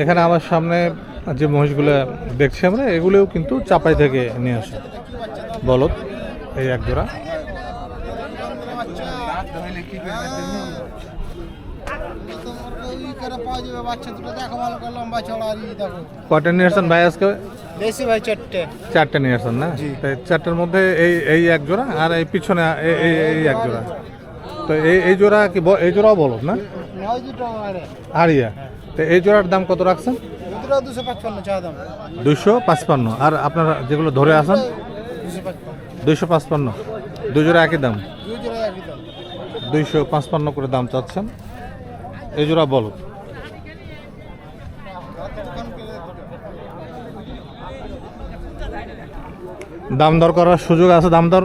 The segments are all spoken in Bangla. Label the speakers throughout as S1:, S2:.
S1: এখানে আমার সামনে যে মহিষগুলো দেখছি আমরা, এগুলোও কিন্তু চাপাই থেকে নিয়ে আসে বলদ। এই এক জোড়া কয়টা নিয়ে আসছেন ভাই আজকে?
S2: দেশি ভাই
S1: চারটে নিয়ে আসছেন না? চারটের মধ্যে এই এক জোড়া আর এই পিছনে এই এক জোড়া। তো এই জোড়া কি এই জোড়াও বলদ না? আরিয়া। তো এই জোড়ার দাম কত রাখছেন? 255। আর আপনারা যেগুলো ধরে আসেন 255। দুই জোড়া একই দাম, 255 করে দাম চাচ্ছেন। এই জোড়া বলদ। দাম দর করার সুযোগ আছে? দাম দর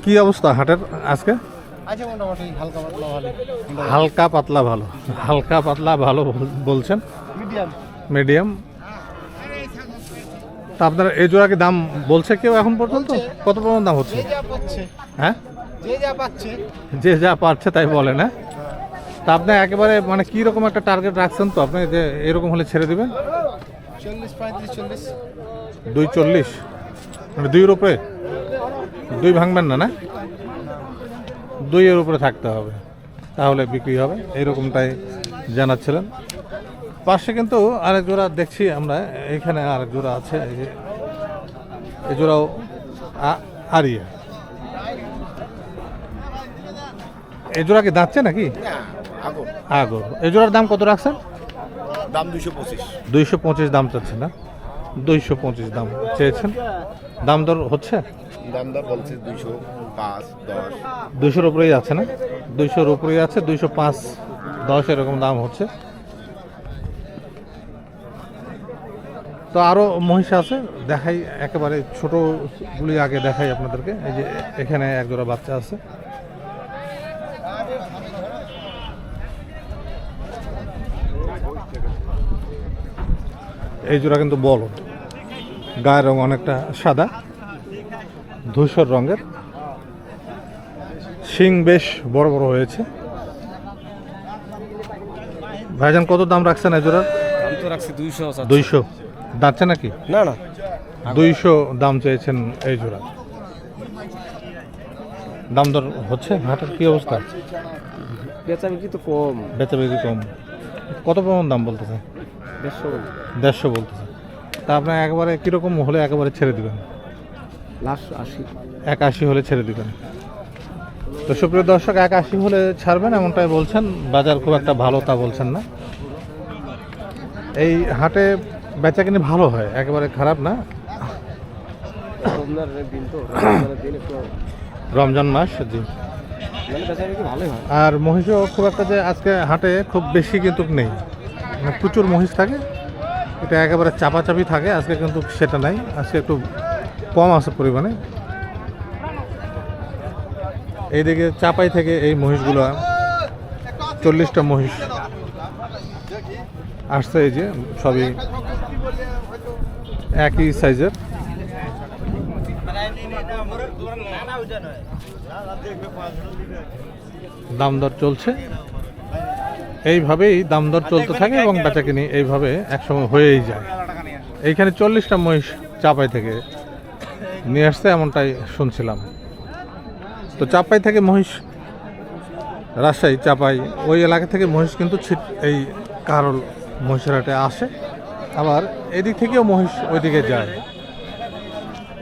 S1: কি অবস্থা হাটের আজকে? হালকা পাতলা ভালো, হালকা পাতলা ভালো বলছেন, মিডিয়াম। তা আপনার এই জোড়া কি দাম বলছে কেউ এখন পর্যন্ত? কত পরিমাণ দাম হচ্ছে? হ্যাঁ, যে যা পারছে তাই বলে না? তা আপনি একেবারে মানে কি রকম একটা টার্গেট রাখছেন তো আপনি, যে এরকম হলে ছেড়ে দিবেন? 240 মানে 2-এর উপরে? 2 ভাঙবেন না? না, 2-এর উপরে থাকতে হবে, তাহলে বিক্রি হবে, এইরকমটাই জানাচ্ছিলেন। পাশে কিন্তু আরেক জোড়া দেখছি আমরা, এখানে আরেক জোড়া আছে, এই জোড়াও আরিয়া। এই জোড়া কি দাঁতছে নাকি? আগর। এই জোড়ার দাম কত রাখছেন?
S2: দাম 225।
S1: 225 দাম চাচ্ছেন না? 225 দাম চেয়েছেন। দাম দর হচ্ছে?
S2: দাম দর বলছে 205, 10।
S1: 200-এর উপরেই আছে না? 200-এর উপরেই আছে, 205, 10 এরকম দাম হচ্ছে। তো আরও মহিষ আছে, দেখাই একেবারে ছোটোগুলি আগে দেখাই আপনাদেরকে। এই যে এখানে এক জোড়া বাচ্চা আছে। এই জোড়া কিন্তু বলদ, গায়ের রং অনেকটা সাদা, ধূসর রঙের, শিং বেশ বড় বড় হয়েছে। ভাইজান কত দাম রাখছেন এই জোড়ার?
S2: দাম তো রাখছি 200।
S1: 200 দাঁতছে নাকি?
S2: না না,
S1: 200 দাম চেয়েছেন এই জোড়া। দাম দর হচ্ছে? হাটের কি অবস্থা?
S2: বেচা বিক্রি তো কম।
S1: বেচা বিক্রি কম। কত পরিমাণ দাম বলতেছে? 150 বলতেছে। তা আপনার একেবারে কীরকম হলে একেবারে ছেড়ে দেবেন?
S2: লাস্ট 80।
S1: 81 হলে ছেড়ে দেবেন। তো সুপ্রিয় দর্শক, 81 হলে ছাড়বেন এমনটাই বলছেন। বাজার খুব একটা ভালো তা বলছেন না। এই হাটে বেচা কিনে ভালো হয়, একেবারে খারাপ না। রমজান মাস, জি। আর মহিষও খুব একটা যে আজকে হাটে খুব বেশি কিন্তু নেই, মানে প্রচুর মহিষ থাকে, এটা একেবারে চাপাচাপি থাকে। আজকে কিন্তু সেটা নাই, আজকে একটু কম আছে পরিমাণে। এইদিকে চাপাই থেকে এই মহিষগুলো 40টা মহিষ আসছে। এই যে সবই একই সাইজের। দাম দর চলছে, এইভাবেই দাম দর চলতে থাকে এবং বেচাকিনি এইভাবে একসময় হয়েই যায়। এইখানে 40টা মহিষ চাপাই থেকে নিয়ে আসছে এমনটাই শুনছিলাম। তো চাপাই থেকে মহিষ, রাজশাহী চাপাই ওই এলাকা থেকে মহিষ কিন্তু এই কারল মহিষের হাটে আসে, আবার এদিক থেকেও মহিষ ওইদিকে যায়।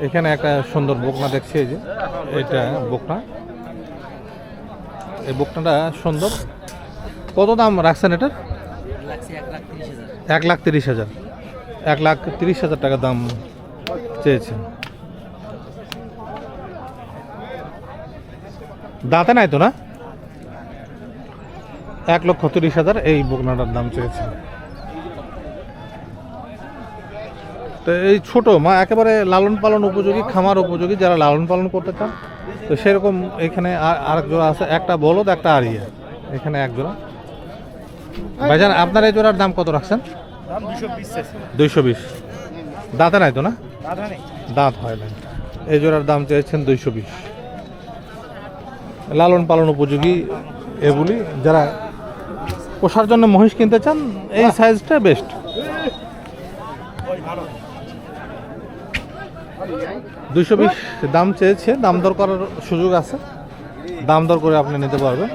S1: এখানে একটা সুন্দর বকনা দেখছি, এই যে এটা বকনা, এই বকনাটা সুন্দর। কত দাম রাখছেন এটার? 1,30,000। 1,30,000 টাকা দাম চেয়েছেন। দাঁতে নাই তো না? 1,30,000 এই বকনাটার দাম চেয়েছেন। তো এই ছোট মা একেবারে লালন পালন উপযোগী, খামার উপযোগী, যারা লালন পালন করতে চান, তো সেরকম এখানে আরেক জোড়া আছে, একটা বলদ একটা আরিয়া, এখানে এক জোড়া। ভাইজান আপনার এই জোড়ার দাম কত রাখছেন? 220। দাঁতে নাই তো না? দাঁত হয় না। এই জোড়ার দাম চেয়েছেন 220। লালন পালন উপযোগী এগুলি, যারা পোষার জন্য মহিষ কিনতে চান এই সাইজটা বেস্ট। 220 দাম চেয়েছে, দাম দর করার সুযোগ আছে, দাম দর করে আপনি নিতে পারবেন।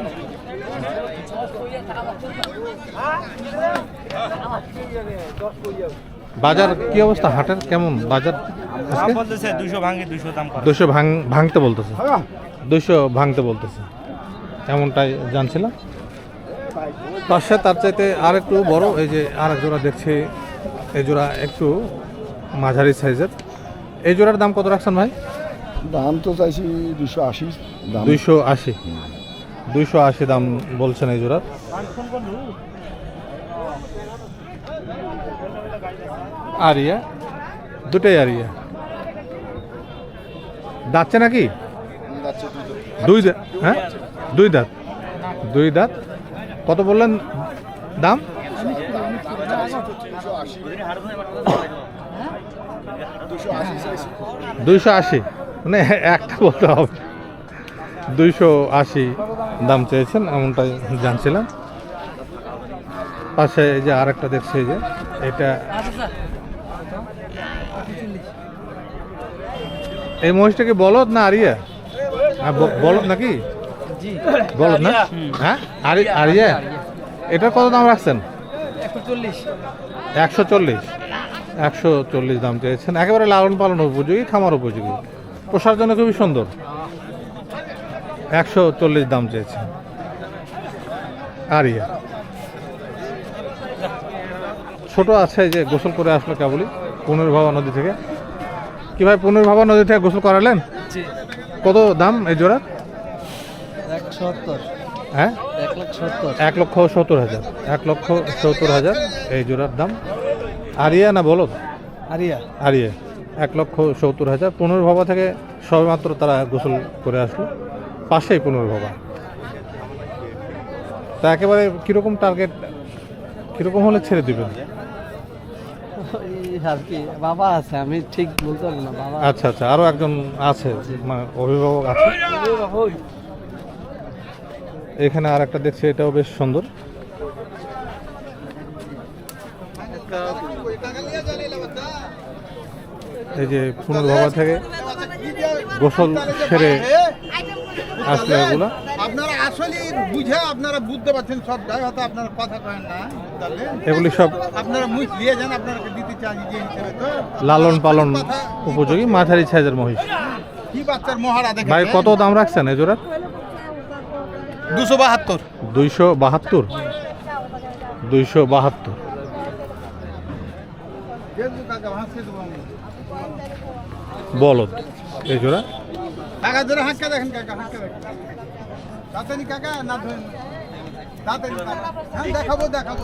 S1: বাজার কি অবস্থা, হাটের কেমন বাজার? আজকে 200 ভাঙতে বলতেছে, 200 ভাঙতে বলতেছে, এমনটাই জানছিলাম। পাশে তার চাইতে আর একটু বড়, এই যে আর এক জোড়া দেখছি, এই জোড়া একটু মাঝারি সাইজের। এই জোড়ার দাম কত রাখছেন ভাই?
S2: দাম তো চাইছি 280 দাম।
S1: 280 দাম বলছেন এই জোড়ার। আরিয়া, দুটাই আরিয়া। দাঁতছে নাকি? দুই দাঁত, হ্যাঁ 2 দাঁত, 2 দাঁত। কত বললেন দাম? 280, মানে একটা বলতে হবে। 280 দাম চেয়েছেন, এমনটাই জানছিলাম। পাশে এই যে আর একটা দেখছি, এই যে এটা, এই মহিষটা কি বলদ না আরিয়া? বলদ নাকি? বলদ না? হ্যাঁ আরিয়া। এটার কত দাম রাখছেন? 140 দাম চেয়েছেন। একেবারে লালন পালন উপযোগী, খামার উপযোগী, পোষার জন্য খুবই সুন্দর। 140 দাম চেয়েছেন আরিয়া। ছোট আছে, যে গোসল করে আসলো কেবলই পুনর্ভাবা নদী থেকে। কি ভাই, পুনর্ভাবা নদী থেকে গোসল করালেন? কত দাম এই জোড়ার?
S3: 170।
S1: হ্যাঁ
S3: 1,70,000।
S1: 1,70,000, 1,70,000 এই জোড়ার দাম। আরিয়া না বলদ?
S3: আরিয়া।
S1: আরিয়া। 1,70,000। পুনর্ভবা থেকে সবেমাত্র তারা গোসল করে আসলো, পাশেই পুনর্ভবা। তা একেবারে কীরকম টার্গেট, কীরকম হলে ছেড়ে দিবেন?
S3: এই আর কি, বাবা আছে, আমি ঠিক বলতে পারবো না। বাবা
S1: আচ্ছা আচ্ছা, আরও একজন আছে, মানে অভিভাবক আছে। এখানে আর একটা দেখছি, এটাও বেশ সুন্দর। এই যে পুনর্ভবা থেকে গোসল সেরে আসলে এগুলো
S4: আপনারা আসলে বুঝে আপনারা বুঝতে পারছেন সব জায়গা, হয়তো আপনারা কথা করেন না,
S1: এগুলি সব
S4: আপনারা মুখ দিয়ে যান, আপনাকে দিতে চাই যে হিসেবে তো
S1: লালন পালন উপযোগী মাঝারি সাইজের মহিষ।
S4: কি বাচ্চার মহারা দেখে
S1: ভাই কত দাম রাখছেন এই জোড়ার?
S4: 272।
S1: 272, 272 বলদ এই জোড়া।
S4: কাকা জোরে হাঁকা দেখেন, কাকা হাঁকা দেখেন, দাঁতানি কাকা না ধরেন, দাঁতানি কাকা। হ্যাঁ দেখাবো, দেখছেন।